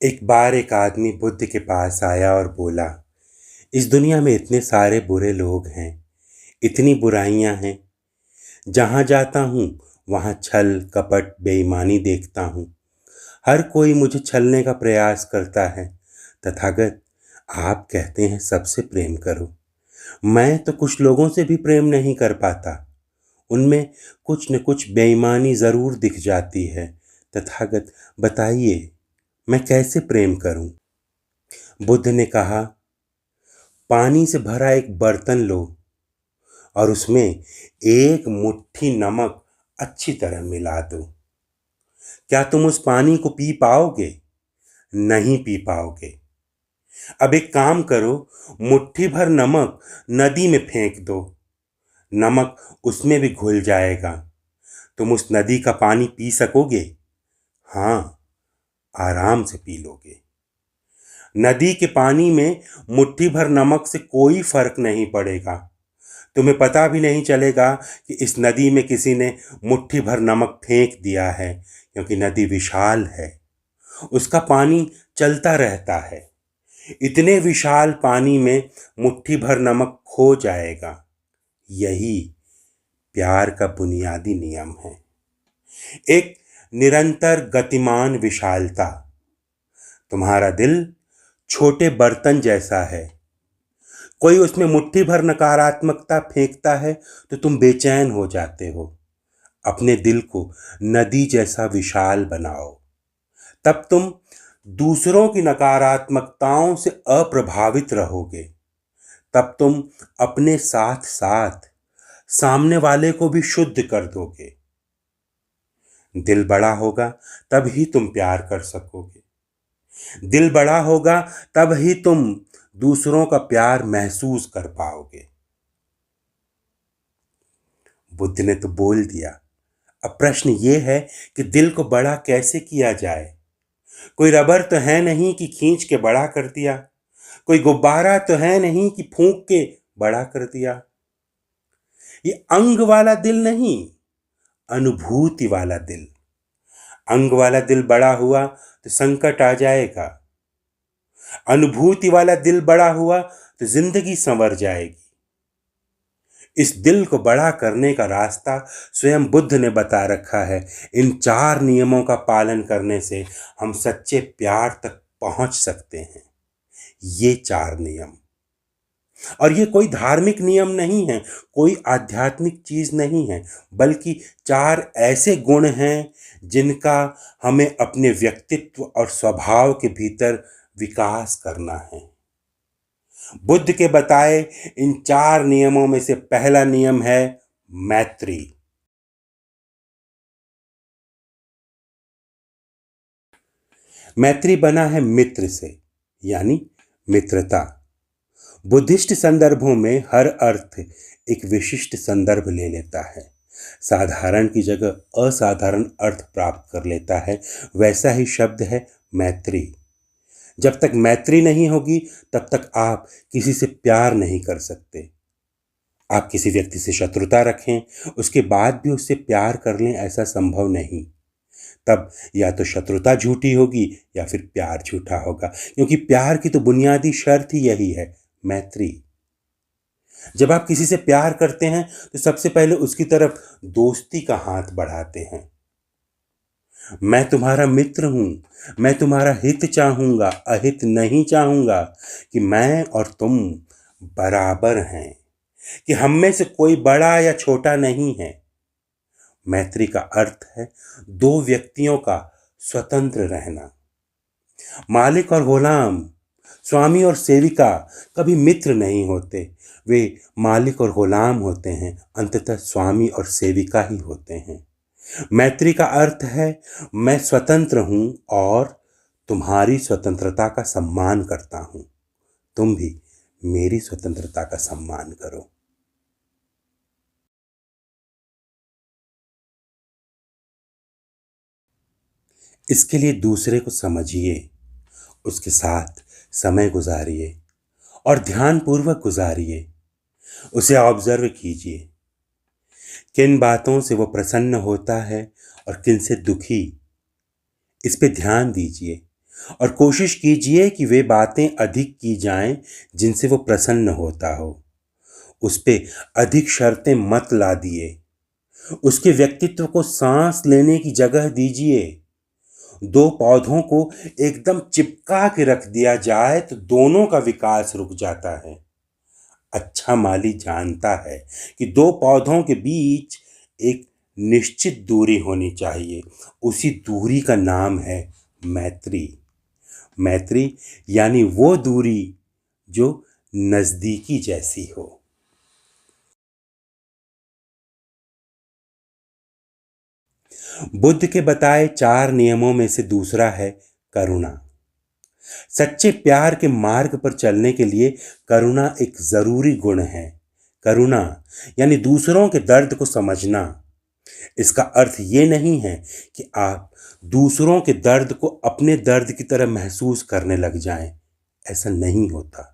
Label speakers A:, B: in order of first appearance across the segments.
A: एक बार एक आदमी बुद्ध के पास आया और बोला, इस दुनिया में इतने सारे बुरे लोग हैं, इतनी बुराइयां हैं। जहां जाता हूं वहां छल कपट बेईमानी देखता हूं। हर कोई मुझे छलने का प्रयास करता है। तथागत, आप कहते हैं सबसे प्रेम करो। मैं तो कुछ लोगों से भी प्रेम नहीं कर पाता। उनमें कुछ न कुछ बेईमानी जरूर दिख जाती है। तथागत, बताइए, मैं कैसे प्रेम करूं? बुद्ध ने कहा, पानी से भरा एक बर्तन लो और उसमें एक मुट्ठी नमक अच्छी तरह मिला दो। क्या तुम उस पानी को पी पाओगे? नहीं पी पाओगे। अब एक काम करो, मुट्ठी भर नमक नदी में फेंक दो। नमक उसमें भी घुल जाएगा। तुम उस नदी का पानी पी सकोगे? हाँ, आराम से पी लोगे। नदी के पानी में मुट्ठी भर नमक से कोई फर्क नहीं पड़ेगा। तुम्हें पता भी नहीं चलेगा कि इस नदी में किसी ने मुट्ठी भर नमक फेंक दिया है, क्योंकि नदी विशाल है। उसका पानी चलता रहता है। इतने विशाल पानी में मुट्ठी भर नमक खो जाएगा। यही प्यार का बुनियादी नियम है। एक निरंतर गतिमान विशालता। तुम्हारा दिल छोटे बर्तन जैसा है। कोई उसमें मुट्ठी भर नकारात्मकता फेंकता है तो तुम बेचैन हो जाते हो। अपने दिल को नदी जैसा विशाल बनाओ। तब तुम दूसरों की नकारात्मकताओं से अप्रभावित रहोगे। तब तुम अपने साथ साथ सामने वाले को भी शुद्ध कर दोगे। दिल बड़ा होगा तब ही तुम प्यार कर सकोगे। दिल बड़ा होगा तब ही तुम दूसरों का प्यार महसूस कर पाओगे। बुद्ध ने तो बोल दिया। अब प्रश्न ये है कि दिल को बड़ा कैसे किया जाए। कोई रबर तो है नहीं कि खींच के बड़ा कर दिया। कोई गुब्बारा तो है नहीं कि फूंक के बड़ा कर दिया। ये अंग वाला दिल नहीं, अनुभूति वाला दिल। अंग वाला दिल बड़ा हुआ तो संकट आ जाएगा। अनुभूति वाला दिल बड़ा हुआ तो जिंदगी संवर जाएगी। इस दिल को बड़ा करने का रास्ता स्वयं बुद्ध ने बता रखा है। इन 4 नियमों का पालन करने से हम सच्चे प्यार तक पहुंच सकते हैं। ये 4 नियम। और ये कोई धार्मिक नियम नहीं है, कोई आध्यात्मिक चीज नहीं है, बल्कि 4 ऐसे गुण हैं जिनका हमें अपने व्यक्तित्व और स्वभाव के भीतर विकास करना है। बुद्ध के बताए इन 4 नियमों में से पहला नियम है मैत्री। मैत्री बना है मित्र से, यानी मित्रता। बुद्धिस्ट संदर्भों में हर अर्थ एक विशिष्ट संदर्भ ले लेता है। साधारण की जगह असाधारण अर्थ प्राप्त कर लेता है। वैसा ही शब्द है मैत्री। जब तक मैत्री नहीं होगी तब तक आप किसी से प्यार नहीं कर सकते। आप किसी व्यक्ति से शत्रुता रखें, उसके बाद भी उससे प्यार कर लें, ऐसा संभव नहीं। तब या तो शत्रुता झूठी होगी या फिर प्यार झूठा होगा, क्योंकि प्यार की तो बुनियादी शर्त ही यही है, मैत्री। जब आप किसी से प्यार करते हैं तो सबसे पहले उसकी तरफ दोस्ती का हाथ बढ़ाते हैं। मैं तुम्हारा मित्र हूं, मैं तुम्हारा हित चाहूंगा, अहित नहीं चाहूंगा। कि मैं और तुम बराबर हैं, कि हम में से कोई बड़ा या छोटा नहीं है। मैत्री का अर्थ है 2 व्यक्तियों का स्वतंत्र रहना। मालिक और गुलाम, स्वामी और सेविका कभी मित्र नहीं होते। वे मालिक और गुलाम होते हैं, अंततः स्वामी और सेविका ही होते हैं। मैत्री का अर्थ है मैं स्वतंत्र हूं और तुम्हारी स्वतंत्रता का सम्मान करता हूं। तुम भी मेरी स्वतंत्रता का सम्मान करो। इसके लिए दूसरे को समझिए, उसके साथ समय गुजारिए और ध्यानपूर्वक गुजारिए। उसे ऑब्जर्व कीजिए, किन बातों से वो प्रसन्न होता है और किन से दुखी। इस पे ध्यान दीजिए और कोशिश कीजिए कि वे बातें अधिक की जाएं जिनसे वो प्रसन्न होता हो। उस पे अधिक शर्तें मत ला दिए। उसके व्यक्तित्व को सांस लेने की जगह दीजिए। दो पौधों को एकदम चिपका के रख दिया जाए तो दोनों का विकास रुक जाता है। अच्छा माली जानता है कि दो पौधों के बीच एक निश्चित दूरी होनी चाहिए। उसी दूरी का नाम है मैत्री। मैत्री यानी वो दूरी जो नजदीकी जैसी हो। बुद्ध के बताए 4 नियमों में से दूसरा है करुणा। सच्चे प्यार के मार्ग पर चलने के लिए करुणा एक जरूरी गुण है। करुणा यानी दूसरों के दर्द को समझना। इसका अर्थ ये नहीं है कि आप दूसरों के दर्द को अपने दर्द की तरह महसूस करने लग जाएं। ऐसा नहीं होता।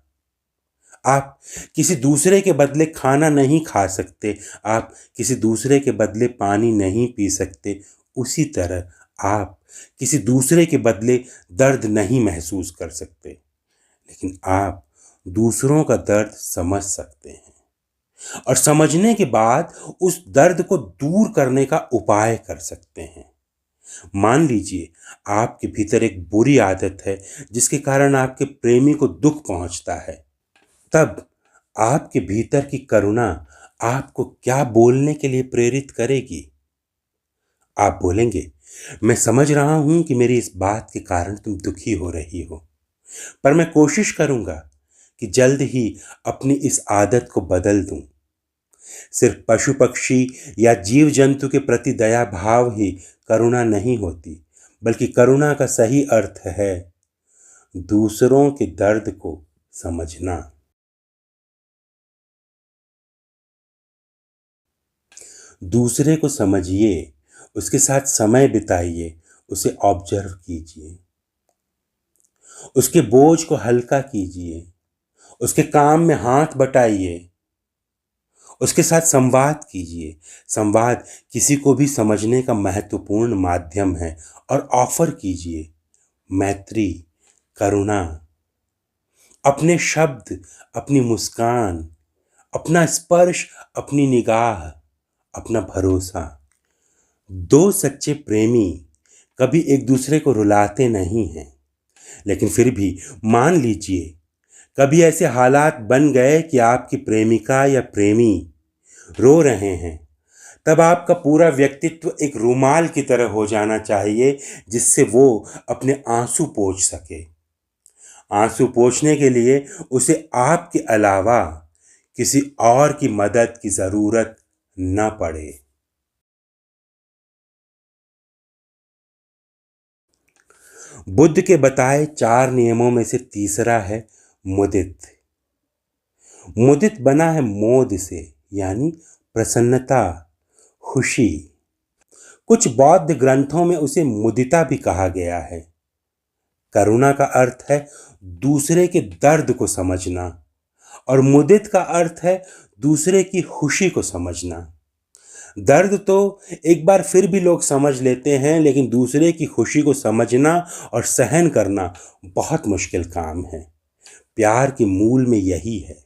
A: आप किसी दूसरे के बदले खाना नहीं खा सकते। आप किसी दूसरे के बदले पानी नहीं पी सकते। उसी तरह आप किसी दूसरे के बदले दर्द नहीं महसूस कर सकते, लेकिन आप दूसरों का दर्द समझ सकते हैं और समझने के बाद उस दर्द को दूर करने का उपाय कर सकते हैं। मान लीजिए आपके भीतर एक बुरी आदत है जिसके कारण आपके प्रेमी को दुख पहुंचता है। तब आपके भीतर की करुणा आपको क्या बोलने के लिए प्रेरित करेगी? आप बोलेंगे, मैं समझ रहा हूं कि मेरी इस बात के कारण तुम दुखी हो रही हो, पर मैं कोशिश करूंगा कि जल्द ही अपनी इस आदत को बदल दूं। सिर्फ पशु पक्षी या जीव जंतु के प्रति दया भाव ही करुणा नहीं होती, बल्कि करुणा का सही अर्थ है दूसरों के दर्द को समझना। दूसरे को समझिए, उसके साथ समय बिताइए, उसे ऑब्जर्व कीजिए, उसके बोझ को हल्का कीजिए, उसके काम में हाथ बटाइए, उसके साथ संवाद कीजिए। संवाद किसी को भी समझने का महत्वपूर्ण माध्यम है और ऑफर कीजिए मैत्री, करुणा। अपने शब्द, अपनी मुस्कान, अपना स्पर्श, अपनी निगाह, अपना भरोसा। दो सच्चे प्रेमी कभी एक दूसरे को रुलाते नहीं हैं, लेकिन फिर भी मान लीजिए कभी ऐसे हालात बन गए कि आपकी प्रेमिका या प्रेमी रो रहे हैं, तब आपका पूरा व्यक्तित्व एक रुमाल की तरह हो जाना चाहिए जिससे वो अपने आंसू पोंछ सके। आंसू पोंछने के लिए उसे आपके अलावा किसी और की मदद की जरूरत न पड़े। बुद्ध के बताए 4 नियमों में से तीसरा है मुदित। मुदित बना है मोद से, यानी प्रसन्नता, खुशी। कुछ बौद्ध ग्रंथों में उसे मुदिता भी कहा गया है। करुणा का अर्थ है दूसरे के दर्द को समझना और मुदित का अर्थ है दूसरे की खुशी को समझना। दर्द तो एक बार फिर भी लोग समझ लेते हैं, लेकिन दूसरे की खुशी को समझना और सहन करना बहुत मुश्किल काम है। प्यार के मूल में यही है,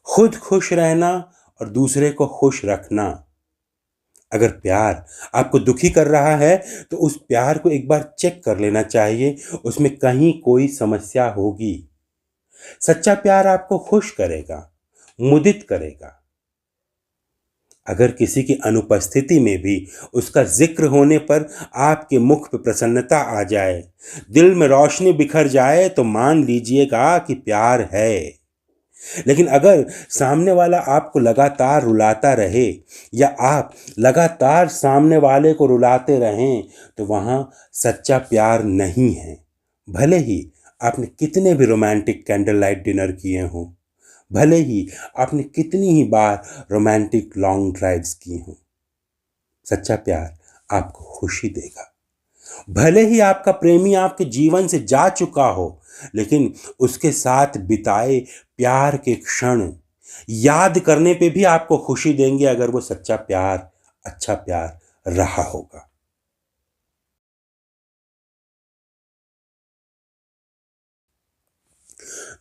A: खुद खुश रहना और दूसरे को खुश रखना। अगर प्यार आपको दुखी कर रहा है तो उस प्यार को एक बार चेक कर लेना चाहिए, उसमें कहीं कोई समस्या होगी। सच्चा प्यार आपको खुश करेगा, मुदित करेगा। अगर किसी की अनुपस्थिति में भी उसका जिक्र होने पर आपके मुख पर प्रसन्नता आ जाए, दिल में रोशनी बिखर जाए, तो मान लीजिएगा कि प्यार है। लेकिन अगर सामने वाला आपको लगातार रुलाता रहे या आप लगातार सामने वाले को रुलाते रहें, तो वहां सच्चा प्यार नहीं है। भले ही आपने कितने भी रोमांटिक कैंडल लाइट डिनर किए हों, भले ही आपने कितनी ही बार रोमांटिक लॉन्ग ड्राइव्स की हों, सच्चा प्यार आपको खुशी देगा। भले ही आपका प्रेमी आपके जीवन से जा चुका हो, लेकिन उसके साथ बिताए प्यार के क्षण याद करने पे भी आपको खुशी देंगे, अगर वो सच्चा प्यार, अच्छा प्यार रहा होगा।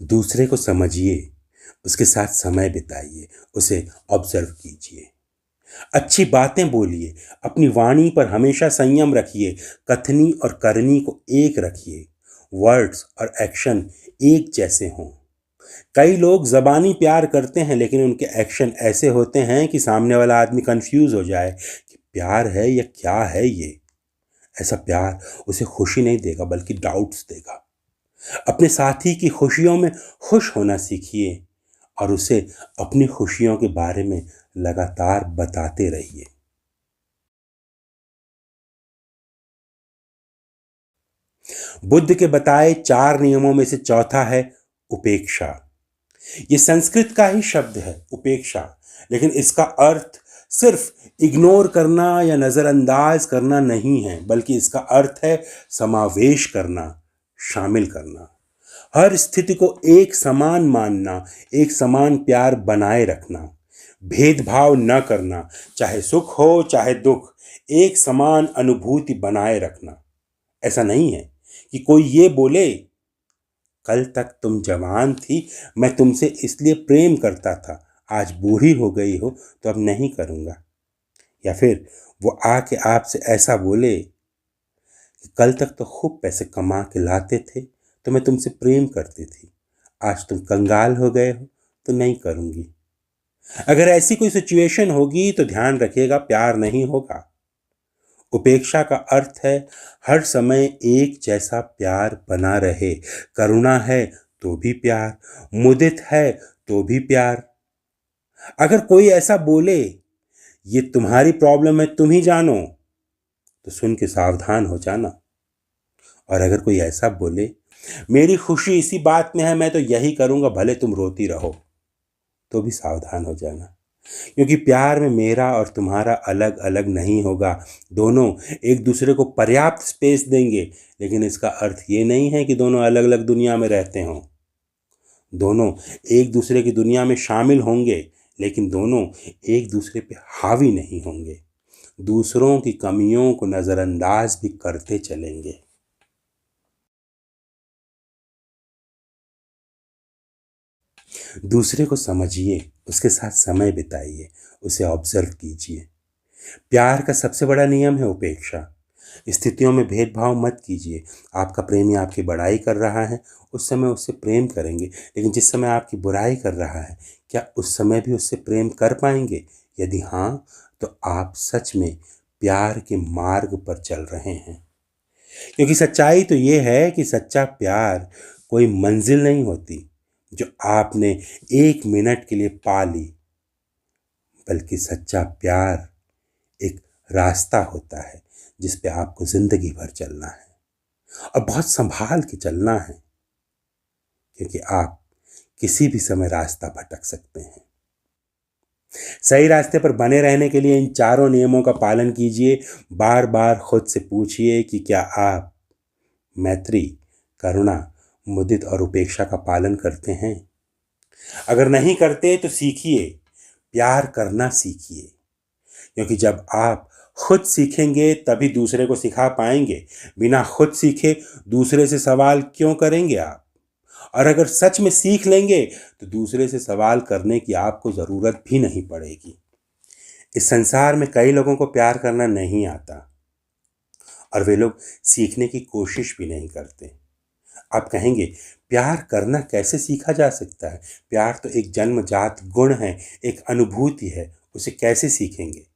A: दूसरे को समझिए, उसके साथ समय बिताइए, उसे ऑब्जर्व कीजिए। अच्छी बातें बोलिए, अपनी वाणी पर हमेशा संयम रखिए, कथनी और करनी को एक रखिए, वर्ड्स और एक्शन एक जैसे हों। कई लोग ज़बानी प्यार करते हैं लेकिन उनके एक्शन ऐसे होते हैं कि सामने वाला आदमी कंफ्यूज हो जाए कि प्यार है या क्या है ये। ऐसा प्यार उसे खुशी नहीं देगा बल्कि डाउट्स देगा। अपने साथी की खुशियों में खुश होना सीखिए और उसे अपनी खुशियों के बारे में लगातार बताते रहिए। बुद्ध के बताए 4 नियमों में से चौथा है उपेक्षा। ये संस्कृत का ही शब्द है उपेक्षा, लेकिन इसका अर्थ सिर्फ इग्नोर करना या नजरअंदाज करना नहीं है, बल्कि इसका अर्थ है समावेश करना, शामिल करना, हर स्थिति को एक समान मानना, एक समान प्यार बनाए रखना, भेदभाव न करना, चाहे सुख हो चाहे दुख, एक समान अनुभूति बनाए रखना। ऐसा नहीं है कि कोई ये बोले कल तक तुम जवान थी, मैं तुमसे इसलिए प्रेम करता था, आज बूढ़ी हो गई हो तो अब नहीं करूँगा। या फिर वो आके आपसे ऐसा बोले कि कल तक तो खूब पैसे कमा के लाते थे तो मैं तुमसे प्रेम करती थी, आज तुम कंगाल हो गए हो तो नहीं करूँगी। अगर ऐसी कोई सिचुएशन होगी तो ध्यान रखिएगा प्यार नहीं होगा। उपेक्षा का अर्थ है हर समय एक जैसा प्यार बना रहे, करुणा है तो भी प्यार, मुदित है तो भी प्यार। अगर कोई ऐसा बोले ये तुम्हारी प्रॉब्लम है तुम ही जानो, तो सुन के सावधान हो जाना। और अगर कोई ऐसा बोले मेरी खुशी इसी बात में है, मैं तो यही करूँगा भले तुम रोती रहो, तो भी सावधान हो जाना। क्योंकि प्यार में मेरा और तुम्हारा अलग अलग नहीं होगा, दोनों एक दूसरे को पर्याप्त स्पेस देंगे, लेकिन इसका अर्थ ये नहीं है कि दोनों अलग अलग दुनिया में रहते हों। दोनों एक दूसरे की दुनिया में शामिल होंगे, लेकिन दोनों एक दूसरे पे हावी नहीं होंगे, दूसरों की कमियों को नज़रअंदाज भी करते चलेंगे। दूसरे को समझिए, उसके साथ समय बिताइए, उसे ऑब्जर्व कीजिए। प्यार का सबसे बड़ा नियम है उपेक्षा। स्थितियों में भेदभाव मत कीजिए। आपका प्रेमी आपकी बड़ाई कर रहा है, उस समय उससे प्रेम करेंगे, लेकिन जिस समय आपकी बुराई कर रहा है, क्या उस समय भी उससे प्रेम कर पाएंगे? यदि हाँ, तो आप सच में प्यार के मार्ग पर चल रहे हैं। क्योंकि सच्चाई तो ये है कि सच्चा प्यार कोई मंजिल नहीं होती जो आपने 1 मिनट के लिए पा ली, बल्कि सच्चा प्यार एक रास्ता होता है जिस पे आपको जिंदगी भर चलना है और बहुत संभाल के चलना है, क्योंकि आप किसी भी समय रास्ता भटक सकते हैं। सही रास्ते पर बने रहने के लिए इन चारों नियमों का पालन कीजिए। बार बार खुद से पूछिए कि क्या आप मैत्री, करुणा, मुदित और उपेक्षा का पालन करते हैं। अगर नहीं करते तो सीखिए, प्यार करना सीखिए, क्योंकि जब आप खुद सीखेंगे तभी दूसरे को सिखा पाएंगे। बिना खुद सीखे दूसरे से सवाल क्यों करेंगे आप? और अगर सच में सीख लेंगे तो दूसरे से सवाल करने की आपको ज़रूरत भी नहीं पड़ेगी। इस संसार में कई लोगों को प्यार करना नहीं आता और वे लोग सीखने की कोशिश भी नहीं करते। आप कहेंगे प्यार करना कैसे सीखा जा सकता है? प्यार तो एक जन्मजात गुण है, एक अनुभूति है, उसे कैसे सीखेंगे?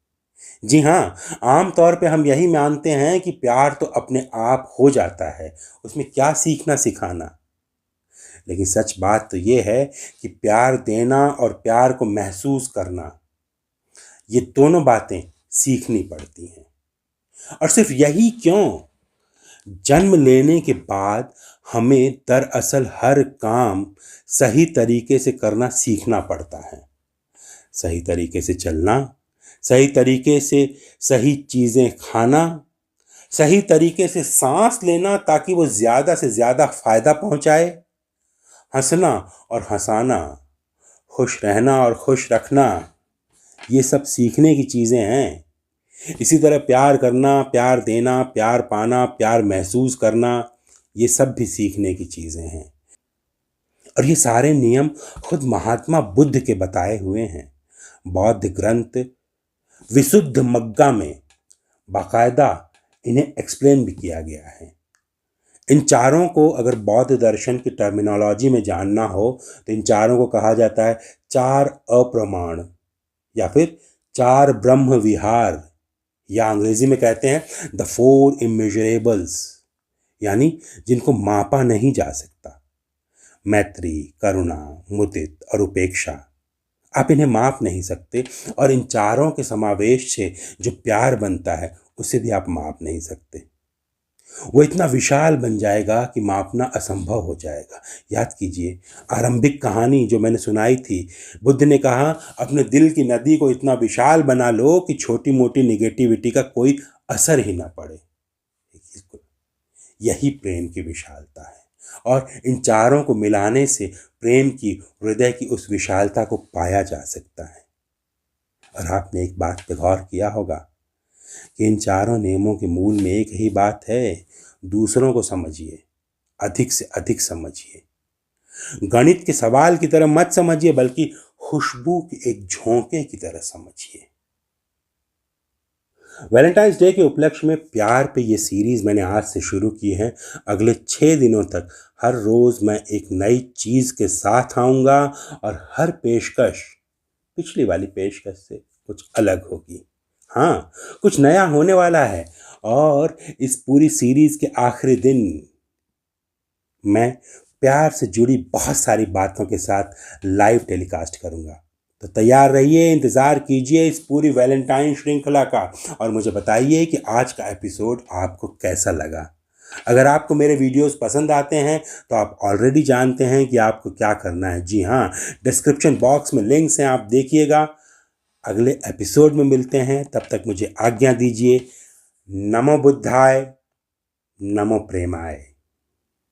A: जी हाँ, आम तौर पे हम यही मानते हैं कि प्यार तो अपने आप हो जाता है, उसमें क्या सीखना सिखाना। लेकिन सच बात तो ये है कि प्यार देना और प्यार को महसूस करना, ये दोनों बातें सीखनी पड़ती हैं। और सिर्फ यही क्यों, जन्म लेने के बाद हमें दरअसल हर काम सही तरीके से करना सीखना पड़ता है। सही तरीके से चलना, सही तरीके से सही चीज़ें खाना, सही तरीके से सांस लेना ताकि वो ज़्यादा से ज़्यादा फ़ायदा पहुंचाए, हंसना और हंसाना, खुश रहना और खुश रखना, ये सब सीखने की चीज़ें हैं। इसी तरह प्यार करना, प्यार देना, प्यार पाना, प्यार महसूस करना, ये सब भी सीखने की चीज़ें हैं। और ये सारे नियम खुद महात्मा बुद्ध के बताए हुए हैं। बौद्ध ग्रंथ विशुद्ध मग्गा में बाकायदा इन्हें एक्सप्लेन भी किया गया है। इन चारों को अगर बौद्ध दर्शन की टर्मिनोलॉजी में जानना हो तो इन चारों को कहा जाता है चार अप्रमाण या फिर चार ब्रह्म विहार, या अंग्रेजी में कहते हैं द फोर इमेजरेबल्स, यानी जिनको मापा नहीं जा सकता। मैत्री, करुणा, मुदित और उपेक्षा, आप इन्हें माप नहीं सकते, और इन चारों के समावेश से जो प्यार बनता है उसे भी आप माप नहीं सकते। वो इतना विशाल बन जाएगा कि मापना असंभव हो जाएगा। याद कीजिए आरंभिक कहानी जो मैंने सुनाई थी, बुद्ध ने कहा अपने दिल की नदी को इतना विशाल बना लो कि छोटी मोटी निगेटिविटी का कोई असर ही ना पड़े। यही प्रेम की विशालता है, और इन चारों को मिलाने से प्रेम की, हृदय की उस विशालता को पाया जा सकता है। और आपने एक बात पे गौर किया होगा कि इन चारों नियमों के मूल में एक ही बात है, दूसरों को समझिए, अधिक से अधिक समझिए। गणित के सवाल की तरह मत समझिए, बल्कि खुशबू की एक झोंके की तरह समझिए। वैलेंटाइंस डे के उपलक्ष्य में प्यार पे ये सीरीज मैंने आज से शुरू की है। अगले 6 दिनों तक हर रोज मैं एक नई चीज के साथ आऊंगा, और हर पेशकश पिछली वाली पेशकश से कुछ अलग होगी। हाँ, कुछ नया होने वाला है, और इस पूरी सीरीज के आखिरी दिन मैं प्यार से जुड़ी बहुत सारी बातों के साथ लाइव टेलीकास्ट करूंगा। तो तैयार रहिए, इंतज़ार कीजिए इस पूरी वैलेंटाइन श्रृंखला का, और मुझे बताइए कि आज का एपिसोड आपको कैसा लगा। अगर आपको मेरे वीडियोस पसंद आते हैं तो आप ऑलरेडी जानते हैं कि आपको क्या करना है। जी हाँ, डिस्क्रिप्शन बॉक्स में लिंक्स हैं, आप देखिएगा। अगले एपिसोड में मिलते हैं, तब तक मुझे आज्ञा दीजिए। नमो बुद्धाय, नमो प्रेमाय।